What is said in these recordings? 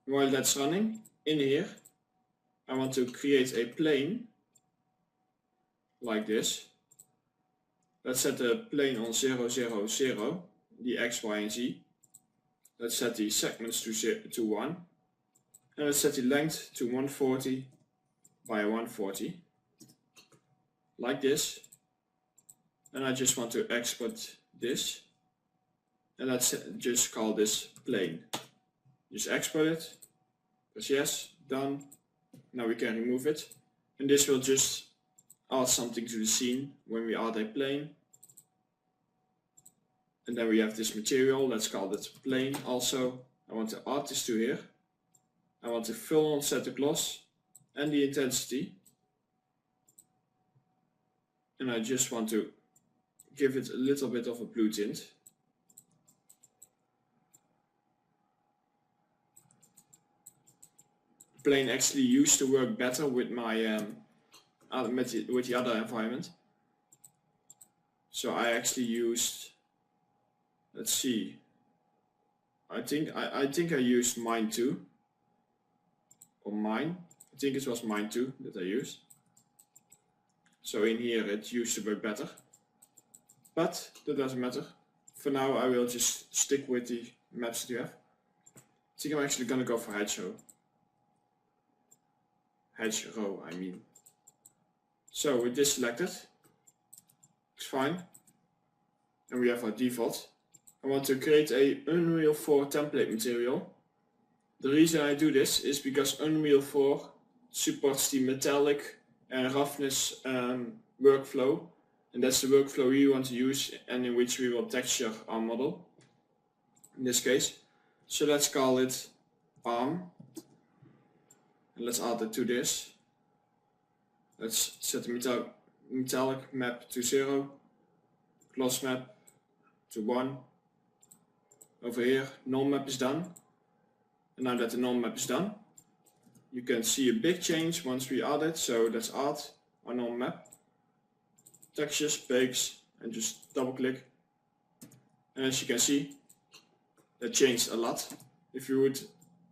While that's running, in here, I want to create a plane like this. Let's set the plane on 0, 0, 0, the X, Y, and Z. Let's set the segments to 1. And let's set the length to 140 by 140. Like this. And I just want to export this. And let's just call this plane. Just export it. Press yes, done. Now we can remove it. And this will just add something to the scene when we add a plane. And then we have this material, let's call it plane also. I want to add this to here. I want to fill on set the gloss and the intensity. And I just want to give it a little bit of a blue tint. The plane actually used to work better with my with the other environment. So I actually used, let's see, I think I used mine 2 or mine. I think it was mine 2 that I used. So in here it used to work better, but that doesn't matter. For now I will just stick with the maps that you have. I think I'm actually gonna go for hedgerow. Hedgerow, I mean. So with this selected, it's fine. And we have our default. I want to create a Unreal 4 template material. The reason I do this is because Unreal 4 supports the metallic and roughness workflow. And that's the workflow we want to use and in which we will texture our model. In this case. So let's call it arm. And let's add it to this. Let's set the metallic map to 0. Gloss map to 1. Over here, null map is done. And now that the null map is done, you can see a big change once we add it. So let's add our null map. Textures, bakes, and just double click. And as you can see, that changed a lot. If you would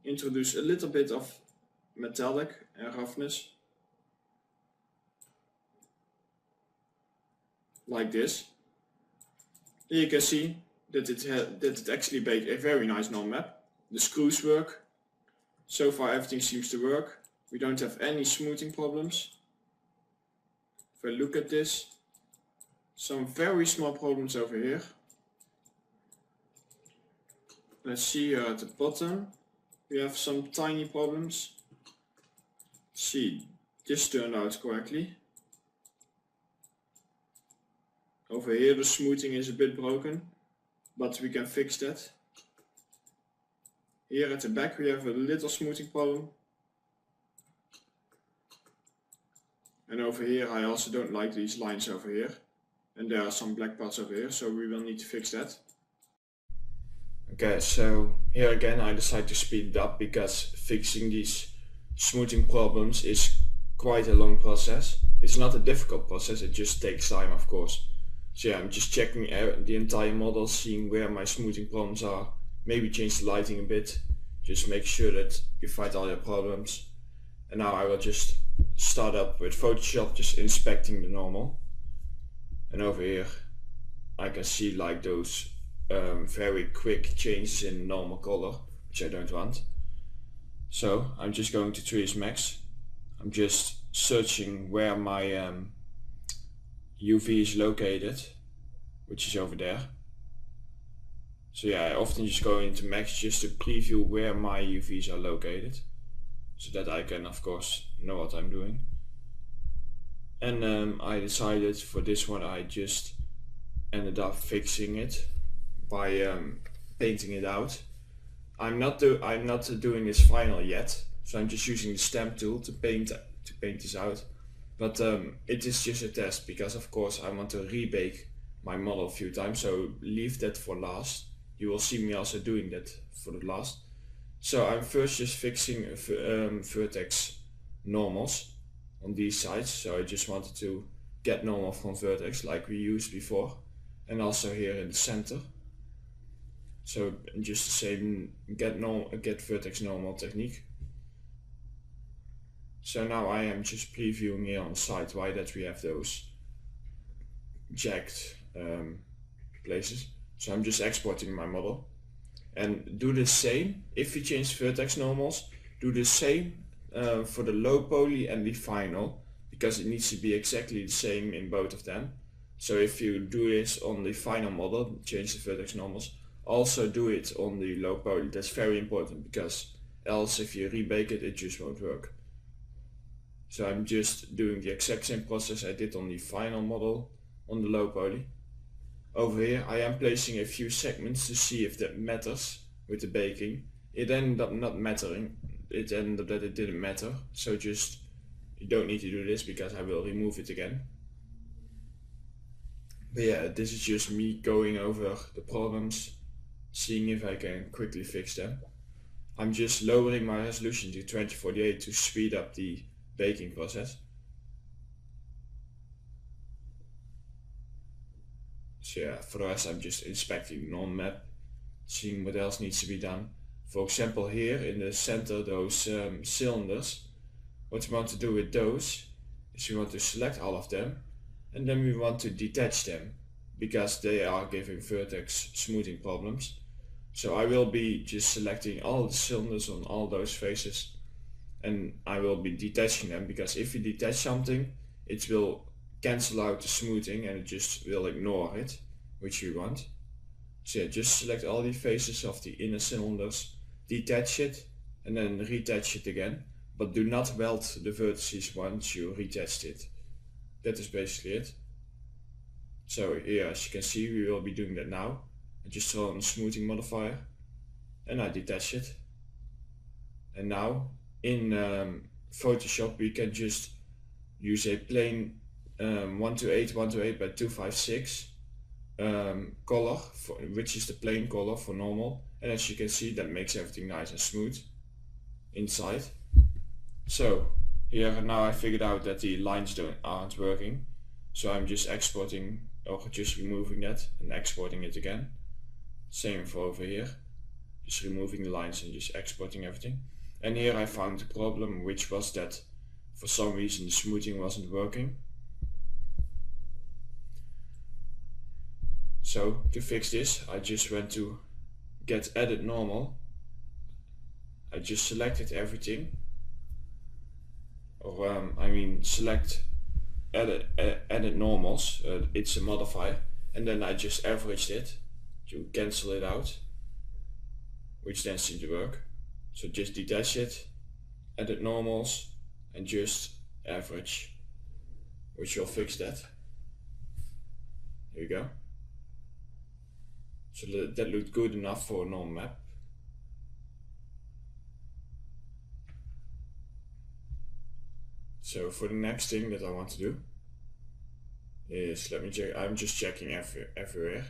introduce a little bit of metallic and roughness, like this, then you can see that it actually made a very nice null map. The screws work. So far everything seems to work. We don't have any smoothing problems. If I look at this, some very small problems over here. Let's see here at the bottom. We have some tiny problems. See, this turned out correctly. Over here the smoothing is a bit broken, but we can fix that. Here at the back we have a little smoothing problem. And over here I also don't like these lines over here. And there are some black parts over here, so we will need to fix that. Okay, so here again I decided to speed it up because fixing these smoothing problems is quite a long process. It's not a difficult process, it just takes time, of course. So yeah, I'm just checking the entire model, seeing where my smoothing problems are. Maybe change the lighting a bit, just make sure that you find all your problems. And now I will just start up with Photoshop, just inspecting the normal. And over here I can see like those very quick changes in normal color, which I don't want. So I'm just going to Trees Max. I'm just searching where my UV is located, which is over there. So yeah, I often just go into Max just to preview where my UVs are located, so that I can of course know what I'm doing. And I decided for this one I just ended up fixing it by painting it out. I'm not doing this final yet, so I'm just using the stamp tool to paint this out. But it is just a test because of course I want to rebake my model a few times, so leave that for last. You will see me also doing that for the last. So I'm first just fixing vertex normals on these sides. So I just wanted to get normal from vertex like we used before, and also here in the center. So just the same get vertex normal technique. So now I am just previewing here on the side why that we have those jagged places. So I'm just exporting my model. And do the same, if you change vertex normals, do the same for the low poly and the final, because it needs to be exactly the same in both of them. So if you do this on the final model, change the vertex normals, also do it on the low poly. That's very important, because else if you rebake it, it just won't work. So I'm just doing the exact same process I did on the final model on the low poly. Over here I am placing a few segments to see if that matters with the baking. It ended up not mattering. It ended up that it didn't matter. So just, you don't need to do this because I will remove it again. But yeah, this is just me going over the problems, seeing if I can quickly fix them. I'm just lowering my resolution to 2048 to speed up the baking process. So yeah, for the rest I'm just inspecting non-map, seeing what else needs to be done. For example, here in the center, those cylinders, what we want to do with those is we want to select all of them, and then we want to detach them, because they are giving vertex smoothing problems. So I will be just selecting all the cylinders on all those faces, and I will be detaching them, because if you detach something, it will cancel out the smoothing and it just will ignore it, which we want. So yeah, just select all the faces of the inner cylinders, detach it, and then retach it again, but do not weld the vertices once you retached it. That is basically it. So here, as you can see, we will be doing that now. I just throw on the smoothing modifier and I detach it. And now in Photoshop we can just use a plain 128 128 by 256 color, which is the plain color for normal, and as you can see, that makes everything nice and smooth inside. So here now I figured out that the lines aren't working, so I'm just exporting, or just removing that and exporting it again. Same for over here, just removing the lines and just exporting everything. And here I found the problem, which was that for some reason the smoothing wasn't working. So to fix this, I just went to get edit normal. I just selected everything, or select edit normals. It's a modifier, and then I just averaged it to cancel it out, which then seemed to work. So just detach it, edit normals, and just average, which will fix that. Here you go. So that looked good enough for a normal map. So for the next thing that I want to do is, let me check, I'm just checking everywhere.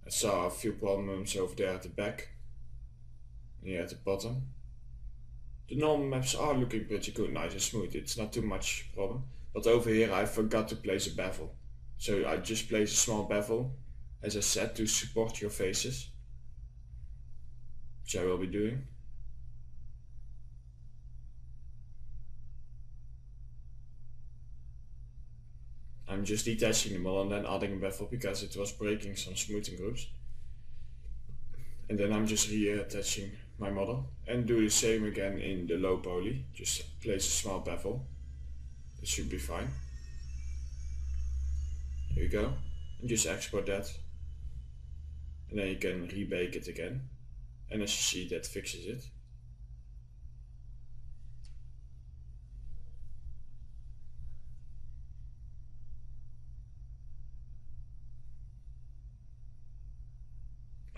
I saw a few problems over there at the back and here at the bottom. The normal maps are looking pretty good, nice and smooth, it's not too much problem. But over here I forgot to place a bevel. So I just placed a small bevel, as I said, to support your faces, which I will be doing. I'm just detaching the model and then adding a bevel because it was breaking some smoothing groups. And then I'm just reattaching my model and do the same again in the low poly. Just place a small bevel. It should be fine. Here you go. And just export that. And then you can rebake it again. And as you see, that fixes it.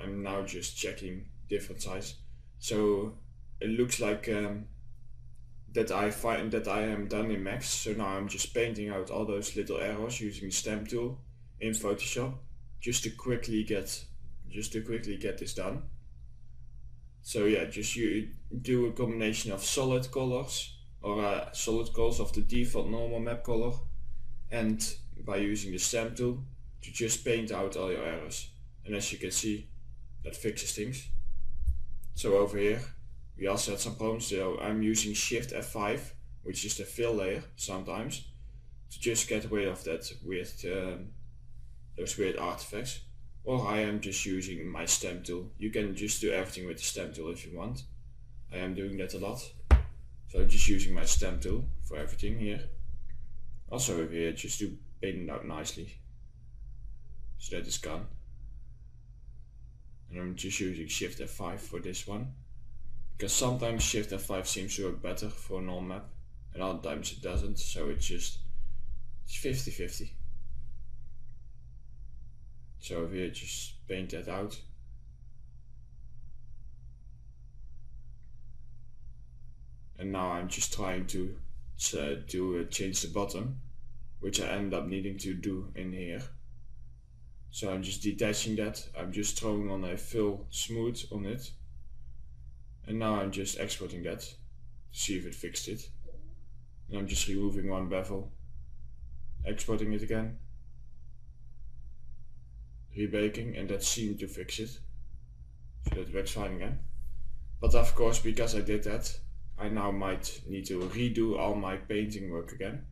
I'm now just checking different size. So it looks like that I am done in Max. So now I'm just painting out all those little arrows using the stamp tool in Photoshop, just to quickly get this done. So yeah, just you do a combination of solid colors, or solid colors of the default normal map color, and by using the stamp tool to just paint out all your arrows. And as you can see, that fixes things. So over here we also had some problems, so I'm using Shift F5, which is the fill layer sometimes, to just get rid of that weird, those weird artifacts. Or I am just using my stamp tool. You can just do everything with the stamp tool if you want. I am doing that a lot. So I'm just using my stamp tool for everything here. Also over here, just to paint it out nicely. So that is gone. And I'm just using Shift F5 for this one. Because sometimes Shift F5 seems to work better for a normal map. And other times it doesn't, so it's 50-50. So over here, just paint that out. And now I'm just trying to change the bottom, which I end up needing to do in here. So I'm just detaching that. I'm just throwing on a fill smooth on it. And now I'm just exporting that to see if it fixed it. And I'm just removing one bevel, exporting it again, rebaking, and that seemed to fix it. So that works fine again. But of course, because I did that, I now might need to redo all my painting work again.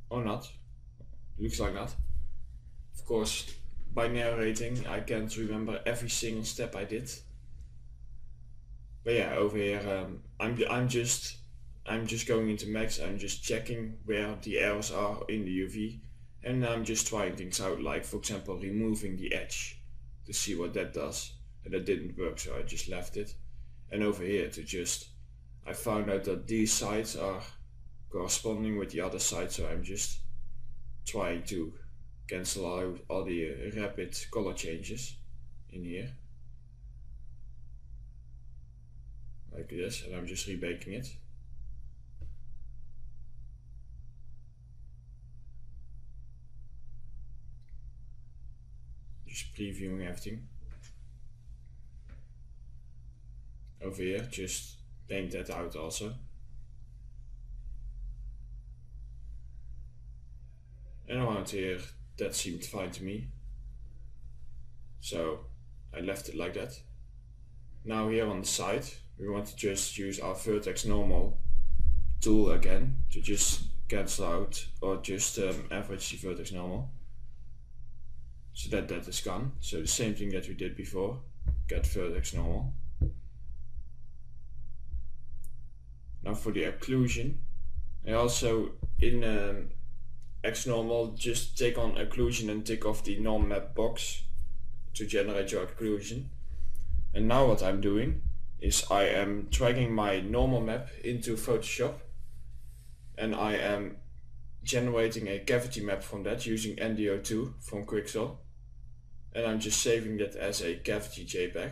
Or not. Looks like not. Of course, by narrating I can't remember every single step I did. But yeah, over here I'm just going into Max. I'm just checking where the arrows are in the UV, and I'm just trying things out, like for example removing the edge to see what that does, and that didn't work, so I just left it. And over here I found out that these sides are corresponding with the other side, so I'm just trying to cancel out all the rapid color changes in here. Like this, and I'm just rebaking it. Just previewing everything. Over here, just paint that out also. And around here, that seemed fine to me. So I left it like that. Now here on the side, we want to just use our vertex normal tool again to just cancel out or just average the vertex normal. So that is gone. So the same thing that we did before, get vertex normal. Now for the occlusion, I also in X normal just take on occlusion and tick off the norm map box to generate your occlusion. And now what I'm doing is I am dragging my normal map into Photoshop, and I am generating a cavity map from that using NDO2 from Quixel, and I'm just saving that as a cavity JPEG.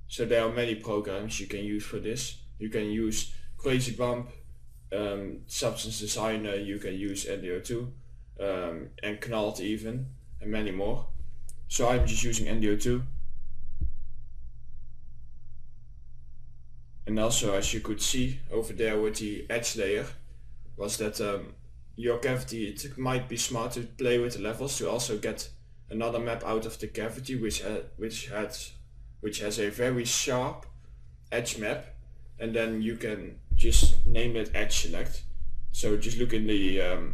So there are many programs you can use for this. You can use Crazy Bump, Substance Designer, you can use NDO2, and Knalt even, and many more. So I'm just using NDO2. And also, as you could see over there with the edge layer, was that your cavity, it might be smart to play with the levels to also get another map out of the cavity which has a very sharp edge map, and then you can just name it edge select. So just look in the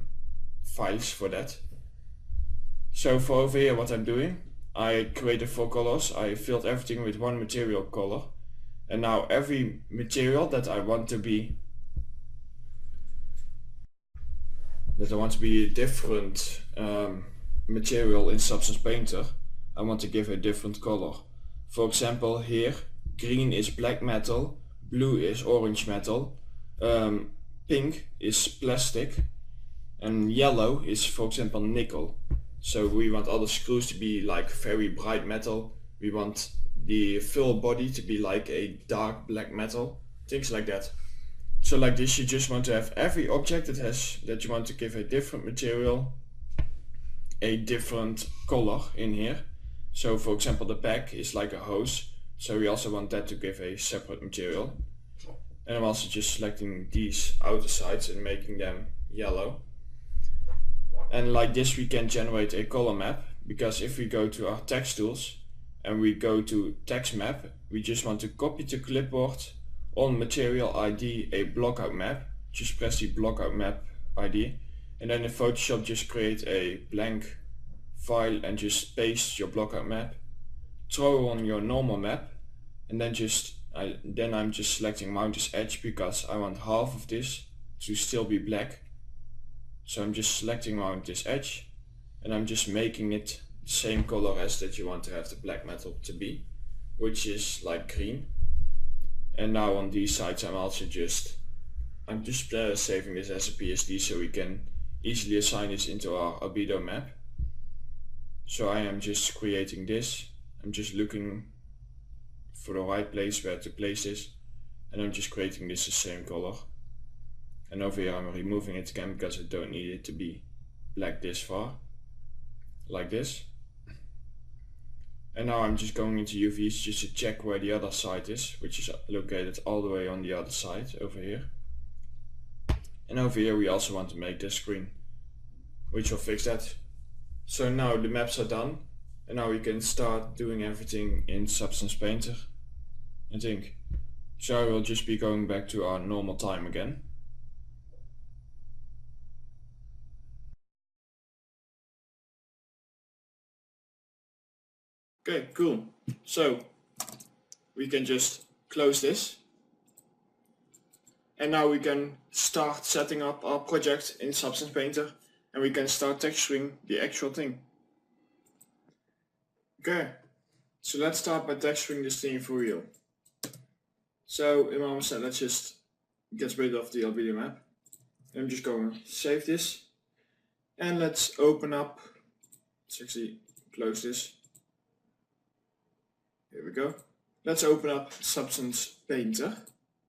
files for that. So for over here, what I'm doing, I created 4 colors. I filled everything with one material color, and now every material that I want to be a different material in Substance Painter, I want to give a different color. For example, here green is black metal, blue is orange metal, pink is plastic, and yellow is, for example, nickel. So we want all the screws to be like very bright metal. We want the fill body to be like a dark black metal, things like that. So like this, you just want to have every object that you want to give a different material, a different color in here. So for example, the back is like a hose, so we also want that to give a separate material. And I'm also just selecting these outer sides and making them yellow. And like this we can generate a color map, because if we go to our text tools and we go to text map, we just want to copy to clipboard on material ID a blockout map. Just press the blockout map ID, and then in Photoshop just create a blank file and just paste your blockout map, throw on your normal map, and then I'm just selecting mount as edge because I want half of this to still be black. So I'm just selecting mount this edge, and I'm just making it the same color as that you want to have the black metal to be, which is like green. And now on these sides I'm just saving this as a PSD so we can easily assign this into our albedo map. So I am just creating this. I'm just looking for the right place where to place this, and I'm just creating this the same color. And over here I'm removing it again because I don't need it to be black this far, like this. And now I'm just going into UVs just to check where the other side is, which is located all the way on the other side over here. And over here we also want to make this green, which will fix that. So now the maps are done, and now we can start doing everything in Substance Painter, I think. So I will just be going back to our normal time again. Okay, cool. So we can just close this, and now we can start setting up our project in Substance Painter, and we can start texturing the actual thing. Okay, so let's start by texturing this thing for real. So in my set, let's just get rid of the albedo map. I'm just going to save this, and let's open up, let's actually close this. Here we go. Let's open up Substance Painter.